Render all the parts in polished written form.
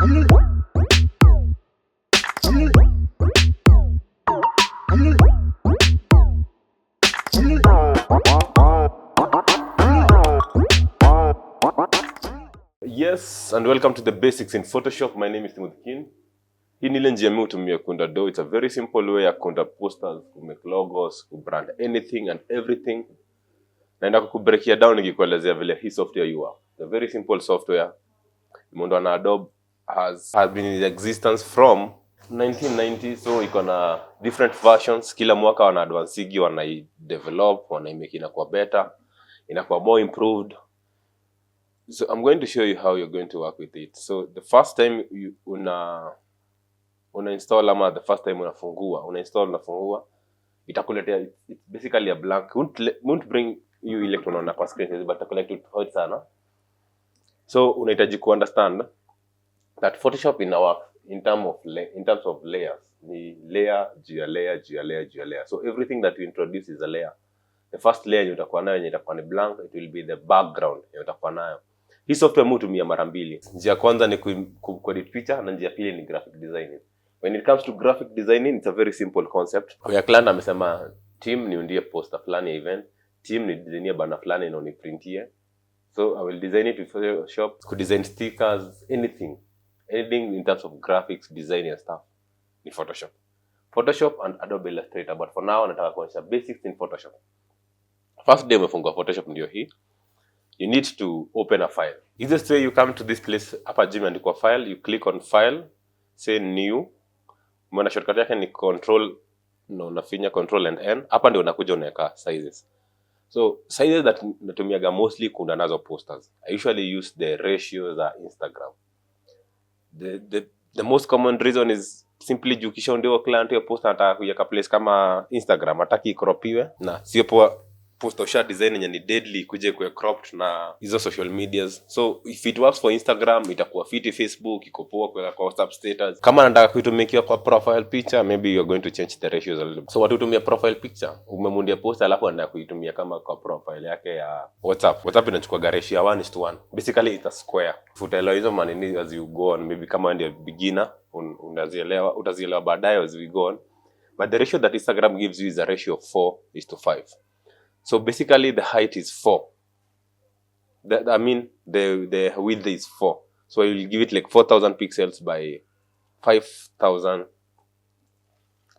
Yes, and welcome to the basics in Photoshop. My name is Timothy. Hii ni ile njia mimi hutumia kuunda do. It's a very simple way ya kuunda posters, to make logos, to brand anything and everything. Naenda kukubreakia down nikikuelezea vile hii software you are. The very simple software imeundwa na Adobe has been in existence from 1990, so iko na different versions. Kila mwaka wana advance, wana develop, wana make inakuwa better, inakuwa more improved. So I'm going to show you how you're going to work with it. So the first time you una install ama the first time unafungua itakuletea, it's basically a blank. Won't bring you ile tunaona kwa screen, but itakuletea hot sana. So unahitaji ku understand that Photoshop ina work in terms of layers. Ni layer juu ya layer juu ya layer juu ya layer. So everything that you introduce is a layer. The first layer utakuwa nayo itakuwa ni blank, it will be the background utakuwa nayo. Hii software hutumia mara mbili. Njia kwanza ni ku-edit picture na njia pili ni graphic designing. When it comes to graphic designing, it's a very simple concept. Kwa client amesema team niundie poster fulani ya event, team ni designie banner fulani na uniprintie. So I will design it with Photoshop, could design stickers, anything in terms of graphics, design and stuff in Photoshop and Adobe Illustrator. But for now nataka kuonyesha basics in Photoshop. First day umefungua Photoshop ndio hii. You need to open a file. Easiest way, you come to this place hapa juu imeandikwa file, you click on file, say new. Mwana shortcut yake ni unafinya control and N. Hapa ndio unakuja unaweka sizes. So sizes that natumiaga mostly kuunda nazo posters. I usually use the ratios za Instagram. The most common reason is simply juu kisha ndio client ya poster anataka kuiweka place kama Instagram, hataki ikropiwe na sio poa poster shot design yenye ni deadly kuje kuwe cropped na hizo social medias. So if it works for Instagram, itakuwa fit Facebook, iko poa kwa WhatsApp status. Kama nataka kuitumia kwa profile picture, maybe you're going to change the ratios a little bit. So watu hutumia profile picture, umemundia poster alafu anataka kuitumia kama kwa profile yake ya WhatsApp. WhatsApp inachukua ratio ya 1:1. Basically it's a square. Utaelewa hizo maneno as you go on. Maybe kama ndio beginner utazielewa baadaye as we go on. But the ratio that Instagram gives you is a ratio of 4:5. So basically the height is 4. The width is 4. So I will give it like 4,000 pixels by 5,000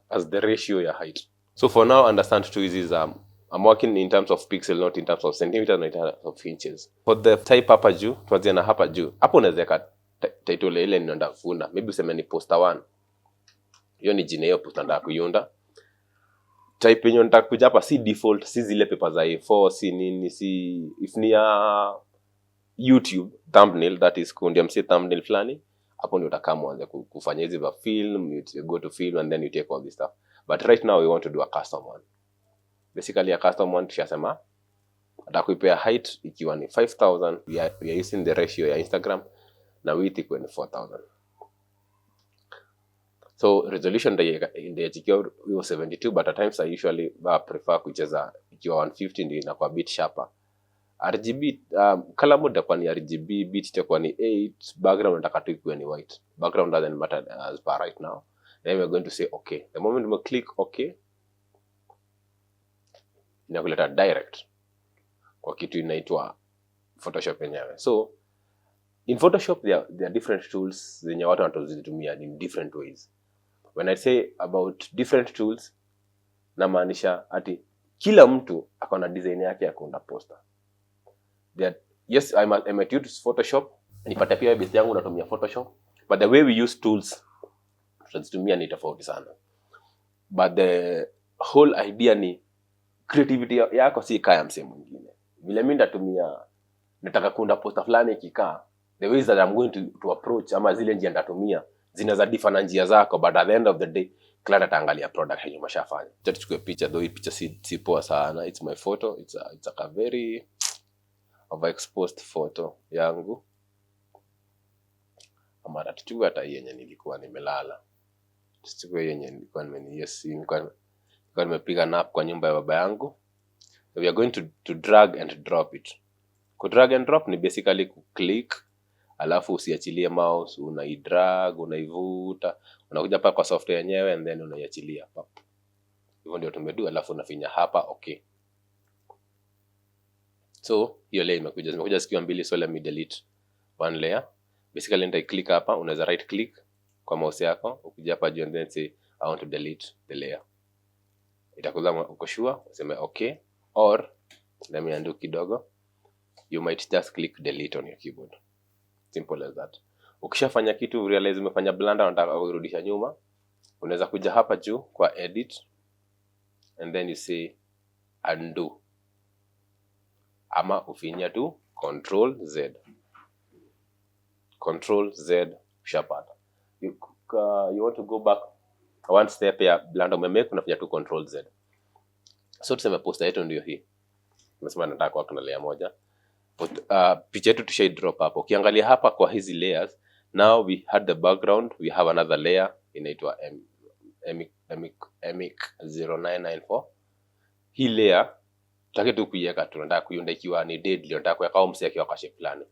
as the ratio ya height. So for now, understand too easy is I'm working in terms of pixel, not in terms of centimeters, not in terms of inches. For the type hapa juu, tuanze na hapa juu. Hapo unaweza title ile ninaenda kufunda. Maybe useme ni poster 1. Hiyo ni jina hiyo poster nataka kuiunda. Type yenye nataka kuja hapa si default, si zile paper za A4, si nini, si if ni YouTube thumbnail, that is kundi msi thumbnail fulani, hapo ndio utakamwa kufanya hizi va film, you go to film and then you take all this stuff. But right now we want to do a custom one. Basically a custom one tushasema atakuipea height ikiwa ni 5,000, we are using the ratio ya Instagram na width iko ni 4,000. So resolution ndio ikiwa 72, but at times I usually prefer kucheza ikiwa 150 ndio inakuwa bit sharper. RGB color mode kwa ni RGB, bit itakuwa ni 8, background nataka tu iwe ni white. Background doesn't matter as per right now. Then we're going to say okay. The moment we click okay, inakuleta direct kwa kitu inaitwa Photoshop yenyewe. So in Photoshop there are different tools zenye watu wanatumia in different ways. When I say about different tools, namaanisha ati kila mtu akona design yake ya kuunda poster. Yes, I might use Photoshop, nipate pia base yangu natumia Photoshop, but the way we use tools tunazitumia ni tofauti sana. But the whole idea ni creativity yako si kaya msemo mwingine. Vile mimi nataka kuunda poster fulani ikikaa, the ways that I'm going to approach ama zile njia nitatumia zinaweza differ na njia zako, but at the end of the day client ataangalia product yenye umeshafanya. Tuchukue picha, though hii picha si poa sana. It's my photo, it's a very overexposed photo yangu. Amara tuchukue hata yenye nilikuwa nimelala. Tuchukue yenye nilikuwa nilikuwa nimepiga nap kwa nyumba ya baba yangu. We are going to drag and drop it. Ku drag and drop ni basically ku click alafu usiachilie mouse, unaidrag, unaivuta, unakuja hapa kwa software yenyewe and then unaiachilia. Hivyo ndio tumedu, alafu unafinya hapa okay. So hiyo layer zimekuja zikiwa mbili, so let me delete one layer. Basically nita click hapa, unaweza right click kwa mouse yako, ukija hapa juu and then say I want to delete the layer. Itakuza uko sure, useme okay, or let me undo kidogo. You might just click delete on your keyboard. Simple as that. Ukishafanya kitu realize umefanya blunder, unataka kurudisha nyuma, unaweza kuja hapa juu kwa edit and then you say undo, ama ufinya tu control Z. Control Z, ushapata. You want to go back one step ya blunder umemake, unafinya tu control Z. So tuseme poster yetu ndio hii. Nimesema nataka kwa kuna layer moja. Picha yetu tushai drop hapo. Ukiangalia hapa kwa hizi layers, now we had the background, we have another layer inaitwa emic 0994. Hii layer tutake tu kuiweka, tunataka kuiunda ikiwa ni deadly, tunataka kuweka au mse akiwa kwa shape fulani.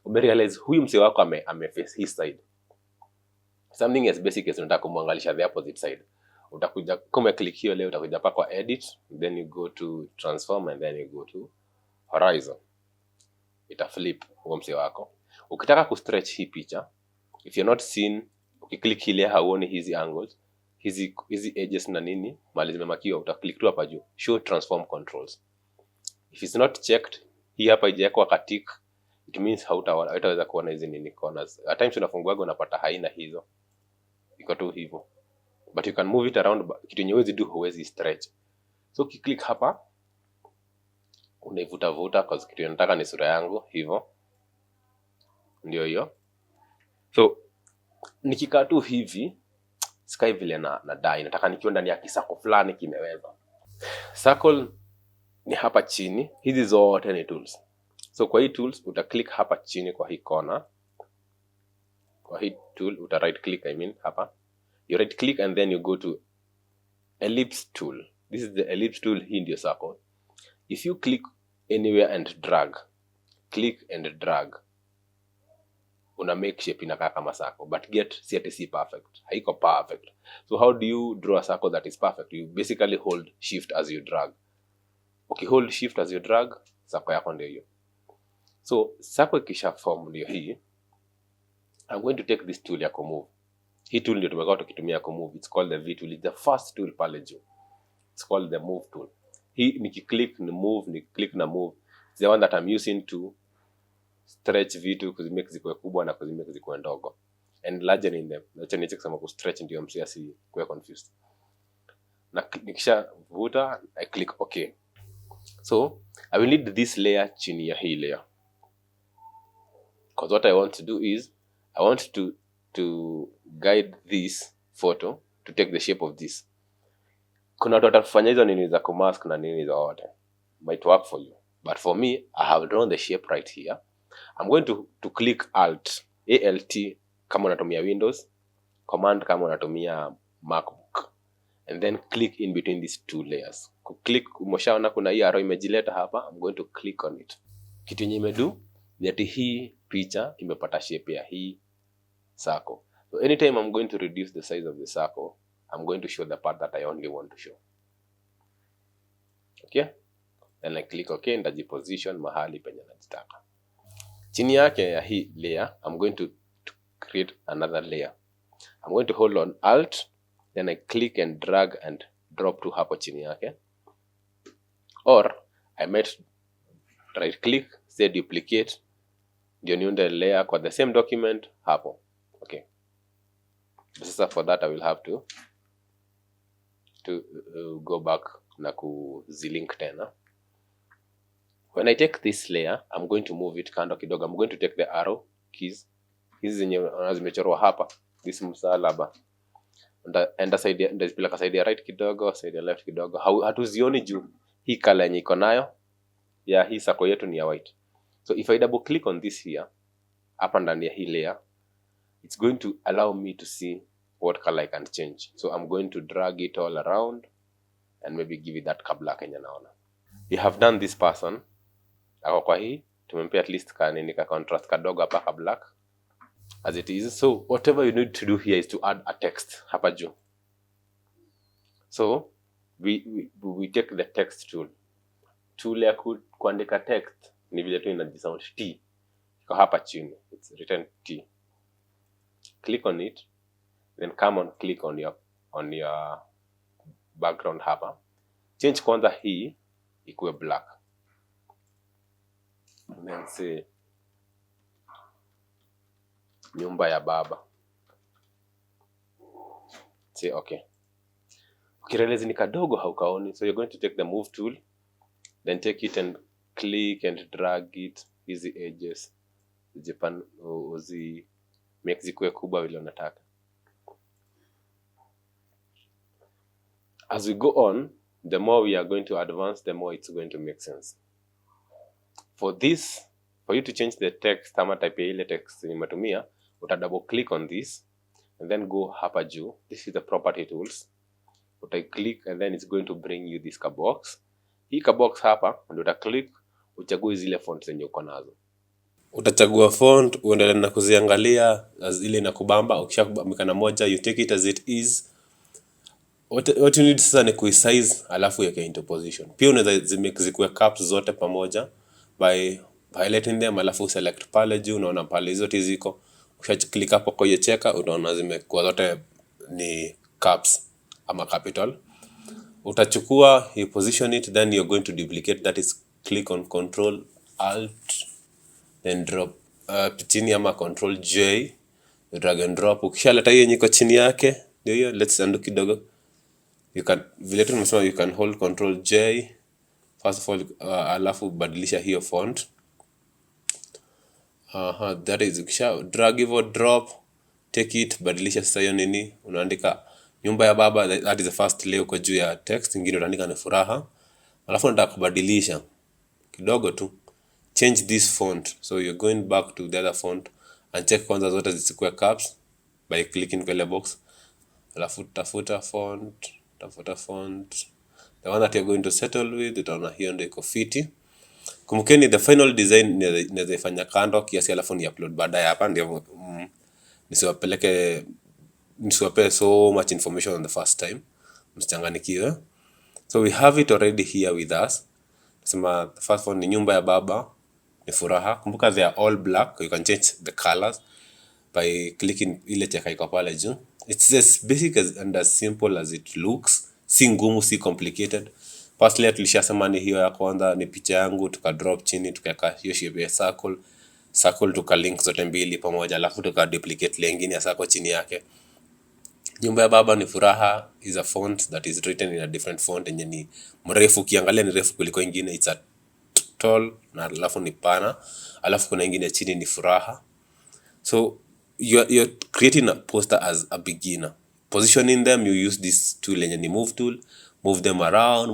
Umerealize huyu mse wako ame face his side. Something as basic as unataka kumwangalisha the opposite side. Utakuja kama click hiyo leo, utakuja hapa kwa edit, then you go to transform and then you go to horizon. Ita flip huo mse wako. Ukitaka ku stretch hii picha, if you're not seen, ukiklik ile hauoni hizi angles, hizi edges na nini, mali zimemakiwa, uta click tu hapa juu, show transform controls. If it's not checked, hii hapa ijawekwa katik, it means hautaweza kuona hizi nini corners. At times unafunguaga unapata haina hizo. Iko tu hivyo. But you can move it around, kitu yenye huwezi do, huwezi stretch. So ukiklik hapa, unaivuta vuta kwa kitu nataka ni sura yangu hivyo. Ndio hiyo. So nikikaa tu hivi sky vile na dai, nataka nikiwa ndani ya kisako fulani kimeweza. Circle ni hapa chini, hizi zote ni tools. So kwa hii tools uta click hapa chini kwa hii corner. Kwa hii tool uta right click, hapa. You right click and then you go to ellipse tool. This is the ellipse tool, hii ndio circle. If you click anywhere and drag, click and drag, una make shape inakaa kama circle, but get si perfect. Haiko perfect. So how do you draw a circle that is perfect? You basically hold shift as you drag. Okay, hold shift as you drag, circle yako ndio hiyo. So circle kisha form ndio hii. I'm going to take this tool ya kumove. Hii tool ndio tumekuwa tukitumia kumove. It's called the V tool. It's the first tool pale juu. It's called the move tool. Hii nikiclick ni move, nikiclick na move. It's the one that I'm using to stretch vitu kuzimake zikuwe kubwa na kuzimake zikuwe ndogo. And larger in them. Nacho niche kusema ku stretch ndio msi asikuwe confused. Na nikisha vuta, I click okay. So I will need this layer chini ya hii layer. Because what I want to do is I want to guide this photo to take the shape of this. Kuna watu watafanya hizo nini za kumask na nini za wote. Might work for you. But for me, I have drawn the shape right here. I'm going to click Alt, ALT kama unatumia Windows, Command kama unatumia MacBook, and then click in between these two layers. Click, umeshaona kuna hii arrow imejileta hapa, I'm going to click on it. Kitu yenye imedu ni ati hii picha imepata shape ya hii circle. So anytime I'm going to reduce the size of the circle, I'm going to show the part that I only want to show. Okay? Then I click OK, ndajiposition mahali penye najitaka. Chini yake ya hii layer, I'm going to create another layer. I'm going to hold on Alt, then I click and drag and drop to hapo chini yake. Or I might right click, say duplicate, ndio niunde layer kwa the same document hapo. Okay. Sasa for that I will have to go back na kuzilink tena. When I take this layer, I'm going to move it kando kidogo. I'm going to take the arrow keys. Hizi zenye zimechorwa hapa, this msalaba. Enda side, ndazipeleka side ya right kidogo, side ya left kidogo. Hatuzioni juu hii color yenye iko nayo ya hii circle yetu ni ya white. So if I double click on this here, hapa ndani ya hii layer, it's going to allow me to see what color I can change. So I'm going to drag it all around and maybe give it that ka black yenye naona. We have done this person. Ako kwa hii, tumempea at least ka nini ka contrast kadogo hapa ka black. as it is. So whatever you need to do here is to add a text hapa juu. So we take the text tool ya kuandika text ni vile tu inajisound T iko hapa chini, it's written T. Click on it, then come on, click on your background hapa. Change kwanza hii ikuwe black, and then say nyumba ya baba. Say okay. Ukirealize ni kadogo haukaoni, so you're going to take the move tool, then take it and click and drag it easy edges Japan uzi make zikuwe kubwa vile unataka. As we go on, the more we are going to advance, the more it's going to make sense. For you to change the text ama type ya ile text nimetumia, uta double click on this and then go hapa juu. This is the property tools. Uta click and then it's going to bring you this box. Hii box hapa ndio uta click uchague zile fonts zenye uko nazo. Utachagua font, uendelee na kuziangalia ile inakubamba. Ukishabambika na moja, you take it as it is. What you need sasa ni kuisize alafu yake into position. Pia unaweza zikuwe caps zote pamoja by highlighting them, alafu select pale juu, unaona pale zote ziko. Ukisha-click hapo kwa hiyo cheka, utaona zimekuwa zote ni caps ama capital. Utachukua, you position it, then you're going to duplicate. That is, click on Control Alt then drop chini ama Control J, drag and drop. Ukishaleta hiyo yenye iko chini yake ndio hiyo. Let's undo kidogo. You can vile tumesema, you can hold Control J first of all, alafu badilisha hiyo font. That is, ukisha drag hivyo, drop, take it, badilisha sasa hiyo nini, unaandika nyumba ya baba. That is the first layer kwa juu ya text. Ingine unaandika ni furaha, alafu nataka kubadilisha kidogo tu, change this font. So you're going back to the other font and check kwanza zote zisikuwe caps by clicking kwa ile box, alafu tafuta font, the one that you're going to settle with. Utaona hiyo ndio iko fiti. Kumbukeni the final design inaweza ifanya kando kiasi, alafu ni upload baadaye hapa, ndio nisiwape so much information on the first time, msichanganikiwe. So we have it already here with us. Nasema the first one ni nyumba ya baba ni furaha. Kumbuka they are all black. You can change the colors by clicking ile cheka iko pale juu. It's as basic and as simple as it looks. Si ngumu, si complicated. First layer tulishasema ni hiyo ya kwanza, ni picha yangu, tukadrop chini, tukaweka hiyo shape ya circle tukalink zote mbili pamoja, alafu tukaduplicate layer nyingine ya circle chini yake. Nyumba ya baba ni furaha is a font that is written in a different font, yenye ni mrefu. Ukiangalia ni refu kuliko ingine, it's a tall, na alafu ni pana, alafu kuna ingine chini ni furaha. So you're creating a poster as a beginner. Positioning them, you use this tool yenye ni move tool. Move them around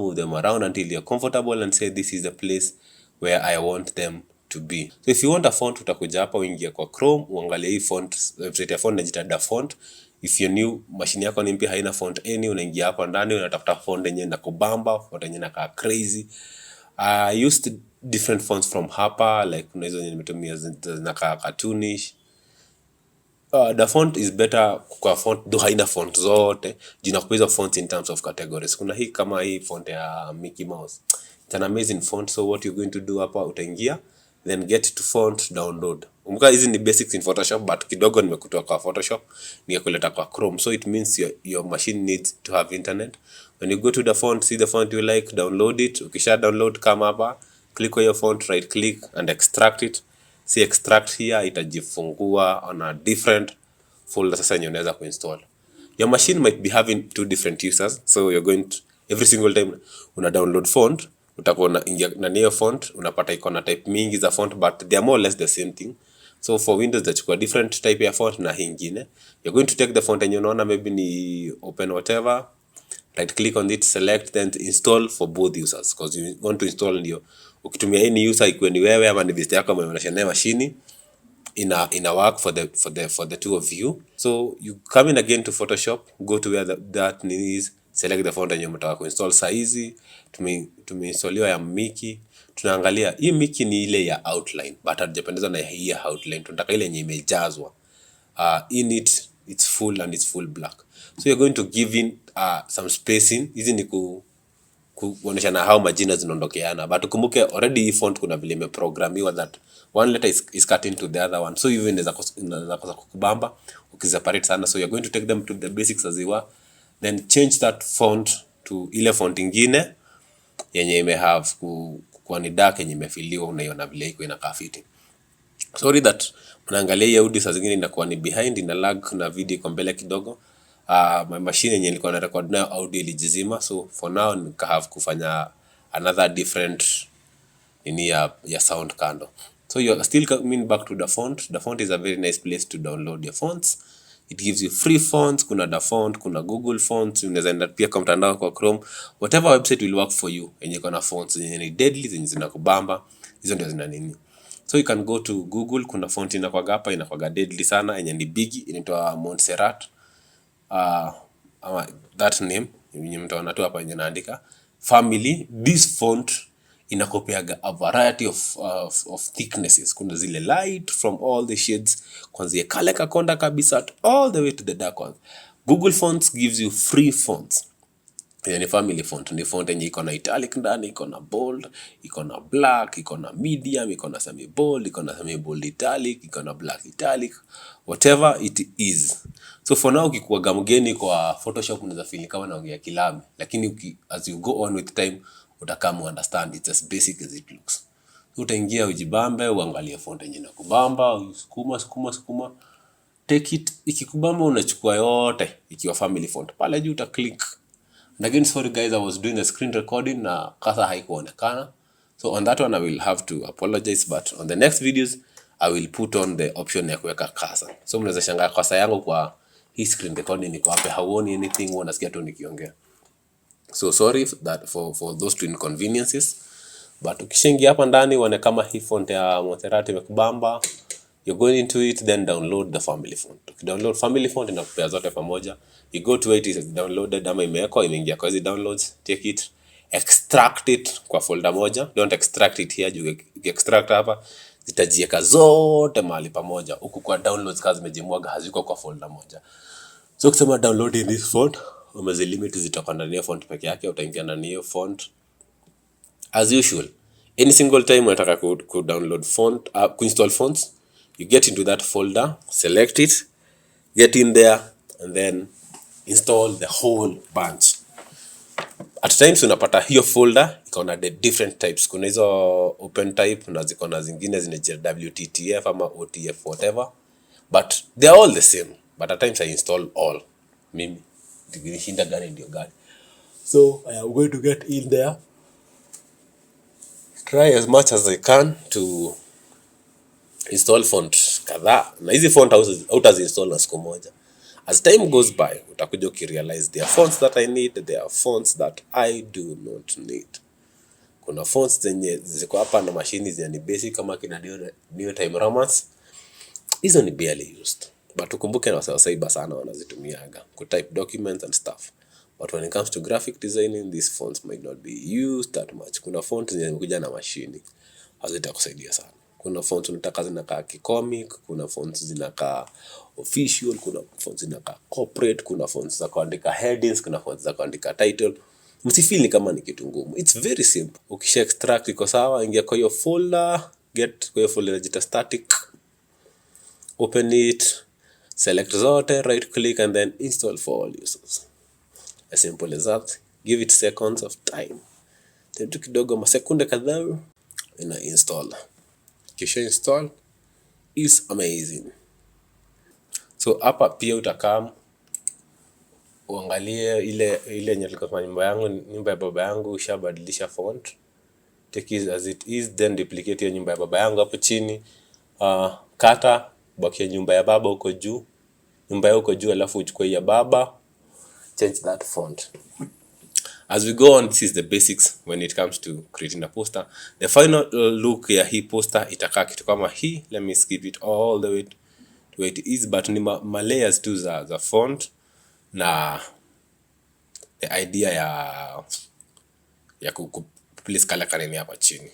until you're comfortable and say this is the place where I want them to be. So if you want a font, utakuja hapa uingie kwa Chrome, uangalie hii font, website ya font inajiita Da Font. If you're new, machine yako ni mpya, haina font unaingia hapa ndani, unatafuta font yenye inakubamba, font yenye inakaa crazy. I used different fonts from hapa, like kuna hizo yenye nimetumia zinakaa cartoonish. The font is better kwa font, though haina font zote. Jina kwa hizo fonts in terms of categories. Kuna hii kama hii font ya Mickey Mouse. It's an amazing font. So what you're going to do hapa, utaingia, then get to font, download. Kumbuka hizi ni basics in Photoshop, but kidogo nimekutoa kwa Photoshop nikakuleta kwa Chrome. So it means your machine needs to have internet. When you go to the font, see the font you like, download it. Ukisha download, come hapa, click on your font, right click and extract it. See extract here, itajifungua on a different folder sasa yenye unaweza kuinstall. Your machine might be having two different users, so you're going to, every single time una download font, utakuwa na hiyo font, unapata iko na type mingi za font, but they are more or less the same thing. So for Windows utachukua different type ya font na hii nyingine. You're going to take the font yenye unaona maybe ni open whatever, right click on it, select, then install for both users, because you want to install ndio ukitumia any user, ikuwe ni wewe ama ni visitor yako mwenye unashare machine, ina work for the two of you. So you come in again to Photoshop, go to where that is, select the font yenye unataka kuinstall. Saizi tumeinstaliwa ya Mickey. Tunaangalia hii Mickey ni ile ya outline, but hatujapendezwa na hii ya outline. Tunataka ile yenye imejazwa. in it it's full and it's full black. So you're going to give in some spacing. Hizi ni kuonyesha na how majina zinaondokeana, but ukumbuke already hii font kuna vile imeprogramiwa that one letter is cut into the other one, so even inaweza kosa kukubamba ukiseparate sana. So you're going to take them to the basics as they were, then change that font to ile font ingine yenye ime have kwa ni dark yenye imefiliwa, unaiona vile iko inakaa fiti. Sorry that mnaangalia hii audio saa zingine inakuwa ni behind, ina lag na video iko mbele kidogo. My machine yenye nilikuwa na record nayo audio ilijizima, so for now nika have kufanya another different nini ya sound kando. So you're still coming back to the font. The font is a very nice place to download your fonts. It gives you free fonts. Kuna the font, kuna Google fonts. Unaweza enda pia kwa mtandao kwa Chrome. Whatever website will work for you. Yenye kuna fonts yenye ni deadly, zenye zinakubamba. Hizo ndio zina nini. So you can go to Google. Kuna font inakwaga hapa, inakwaga deadly sana, yenye ni big, inaitwa Montserrat. That name yenye mtaona tu hapa yenye naandika family. This font inakopeaga a variety of thicknesses. Kuna zile light from all the shades, kwanzia kale kakonda kabisa all the way to the dark ones. Google Fonts gives you free fonts. Yani family font ni font yenye iko na italic ndani, iko na bold, iko na black, iko na medium, iko na semi bold, iko na semi bold italic, iko na black italic, whatever it is. So for now ukikuwa mgeni kwa Photoshop unaweza feel kama naongea kilami, lakini as you go on with time utakama understand it's as basic as it looks. Utaingia ujibambe, uangalie font yenye inakubamba, usukuma take it, ikikubamba unachukua yote ikiwa family font. Pale juu uta click. And again, sorry guys, I was doing a screen recording na kasa haikuonekana. So on that one I will have to apologize, but on the next videos I will put on the option ya kuweka kasa. So mnaweza shangaa kasa yangu kwa hii screen recording iko hapa, hauoni anything, unasikia tu nikiongea. So sorry that for those two inconveniences. But ukishaingia hapa ndani uone kama hii font ya Montserrat imekubamba, you go into it, then download the family font. Download family font inakupea zote pamoja. You go to it, is downloaded ama imewekwa, imeingia kwa hizo downloads, take it, extract it kwa folder moja. Don't extract it here, you extract hapa zitajieka zote mahali pamoja. Huku kwa downloads kazi zimejimwaga, haziko kwa folder moja. So ukisema download in this font, umezilimit zitakuwa ndani ya font peke yake, utaingia ndani hiyo font. As usual, any single time unataka ku download font, kuinstall fonts, you get into that folder, select it, get in there, and then install the whole bunch. At times unapata hiyo folder iko na the different types. Kuna hizo open type na ziko na zingine zinaitwa WTTF ama OTF whatever, but they are all the same. But at times I install all. Mimi shinda gani ndio gani. So I am going to get in there, try as much as I can to install font kadhaa. Na hizi font utazinstall na siku moja. As time goes by, utakuja ukirealize there are fonts that I need, there are fonts that I do not need. Kuna fonts zenye ziko hapa na machine zenye ni basic kama kina new time romance. Hizo ni barely used. But ukumbuke na wasaiba sana wanazitumiaga ku type documents and stuff. But when it comes to graphic designing, these fonts might not be used that much. Kuna fonts zenye zimekuja na machine, hazitakusaidia sana. Kuna fonts unataka zinakaa comic, kuna fonts zinakaa official, kuna fonts zinakaa corporate, kuna fonts za kuandika headings, kuna fonts za kuandika title. Msifeel kama ni kitu ngumu. It's very simple. Ukisha extract iko sawa, ingia kwa hiyo folder, get kwa hiyo folder register static, open it, select zote, right click and then install for all users. As simple as that. Give it seconds of time. Then kidogo masekunde kadhaa ina install. Kisha install is amazing. So hapa pia utakam uangalie ile nilikuwa kwa nyumba ya baba yangu ushabadilisha font. Take it as it is, then duplicate hiyo nyumba ya baba yangu hapo chini. Kata bakia nyumba ya baba huko juu. Nyumba ya huko juu alafu uchukue ya baba. Change that font. As we go on, this is the basics when it comes to creating a poster. The final look ya hii poster itakaa kitu kama hii. Let me skip it all the way to where it is, but ni ma layers tu za font na the idea ya ku place color kaneni hapa chini.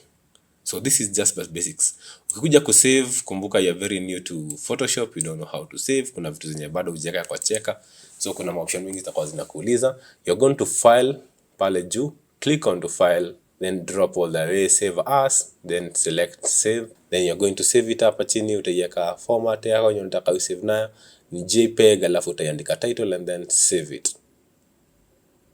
So this is just basics. Ukikuja kusave, kumbuka you are very new to Photoshop, you don't know how to save. Kuna vitu zenye bado hujaweka kwa cheka. So kuna option mingi zitakuwa zinakuuliza. You're going to file pale juu, click on to file, then drop all the way, save as, then select save. Then you're going to save it hapa chini, utaiweka format yako yenye unataka usave nayo, ni JPEG, alafu utaiandika title and then save it.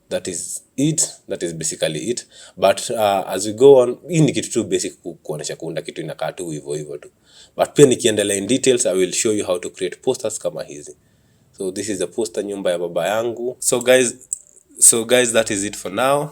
That is it. That is basically it. But as we go on, hii ni kitu tu basic kuonesha kuunda kitu inakaa tu hivyo tu. But pia nikiendelea in details, I will show you how to create posters kama hizi. So this is the poster nyumba ya baba yangu. So guys, that is it for now.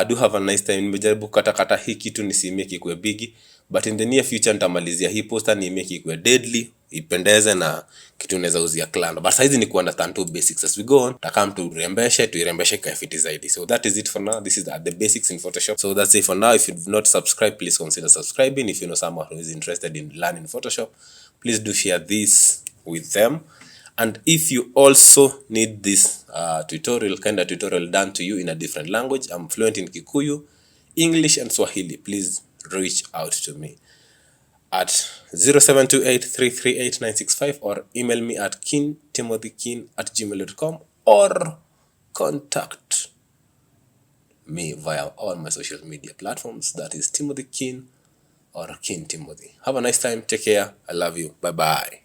Do have a nice time. Nimejaribu kata hii kitu nisimake ikuwe bigi, but in the near future nitamalizia hii poster ni make ikuwe deadly, ipendeze na kitu unaweza uzia clan. But saizi ni understand two basics. As we go on, takam tuirembeshe kwa fiti zaidi. So that is it for now. This is the basics in Photoshop. So that's it for now. If you've not subscribed, please consider subscribing. If you know someone who is interested in learning Photoshop, please do share this with them. And if you also need this tutorial done to you in a different language, I'm fluent in Kikuyu, English, and Swahili. Please reach out to me at 0728338965 or email me at timothykin@gmail.com or contact me via all my social media platforms. That is Timothy Kin or Kin Timothy. Have a nice time. Take care. I love you. Bye-bye.